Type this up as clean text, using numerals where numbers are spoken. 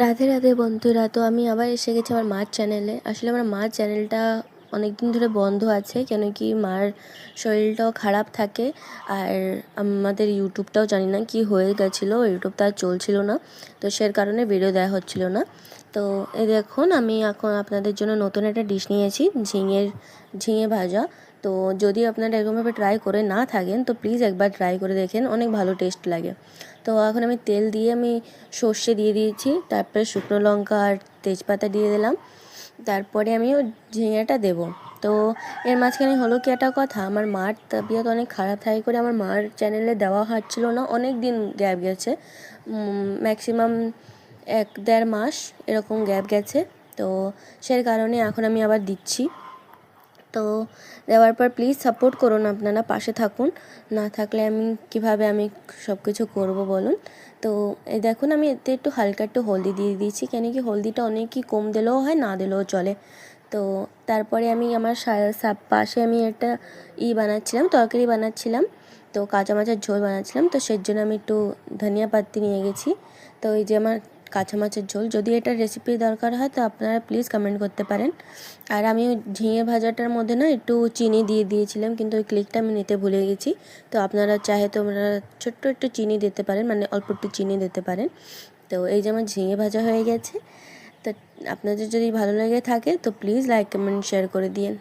রাধে রাধে বন্ধুরা। তো আমি আবার এসে গেছি আমার মার চ্যানেলে। আসলে আমার মার চ্যানেলটা অনেক দিন ধরে বন্ধ আছে, কেন কি মার শরীরটাও খারাপ থাকে। আর আমাদের ইউটিউবটাও জানি না কি হয়ে গেছিলো, ইউটিউবটা আর চলছিল না, তো সে কারণে ভিডিও দেওয়া হচ্ছিল না। তো এই দেখুন, আমি এখন আপনাদের জন্য নতুন একটা ডিশ নিয়েছি, ঝিঙে ভাজা। তো যদি আপনারা এরকমভাবে ট্রাই করে না থাকেন তো প্লিজ একবার ট্রাই করে দেখেন, অনেক ভালো টেস্ট লাগে। তো এখন আমি তেল দিয়ে আমি সর্ষে দিয়ে দিয়েছি, তারপরে শুকনো লঙ্কা আর তেজপাতা দিয়ে দিলাম, তারপরে আমি ঝিঙেটা দেবো। তো এর মাঝখানে হলো কি একটা কথা, আমার মার তবিয়ত অনেক খারাপ থাকে করে আমার মার চ্যানেলে দেওয়া হচ্ছিল না, অনেক দিন গ্যাপ গেছে, ম্যাক্সিমাম 1-1.5 মাস এরকম গ্যাপ গেছে। তো সে কারণে এখন আমি আবার দিচ্ছি। তো দেওয়ার পর প্লিজ সাপোর্ট করুন, আপনারা পাশে থাকুন, না থাকলে আমি কিভাবে সব কিছু করবো বলুন। তো এই দেখুন, আমি এতে একটু হালকা একটু হলদি দিয়ে দিয়েছি, কেন কি হলদিটা অনেকই কম দিলেও হয়, না দিলেও চলে। তো তারপরে আমি আমার পাশে আমি একটা বানাচ্ছিলাম, তরকারি বানাচ্ছিলাম, তো কাঁচা মাছের ঝোল বানাচ্ছিলাম, তো সেই জন্য আমি একটু ধনিয়া পাতা নিয়ে গেছি। তো এই যে আমার কাঁচা মাছের ঝোল, যদি এটার রেসিপি দরকার হয় তো আপনারা প্লিজ কমেন্ট করতে পারেন। আর আমি ওই ঝিঙে ভাজাটার মধ্যে না একটু চিনি দিয়ে দিয়েছিলাম, কিন্তু ওই ক্লিকটা আমি নিতে ভুলে গেছি। তো আপনারা চাহে তোমরা ছোট্ট একটু চিনি দিতে পারেন, মানে অল্প একটু চিনি দিতে পারেন। তো এই যে আমার ঝিঙে ভাজা হয়ে গেছে। তো আপনাদের যদি ভালো লেগে থাকে তো প্লিজ লাইক কমেন্ট শেয়ার করে দিন।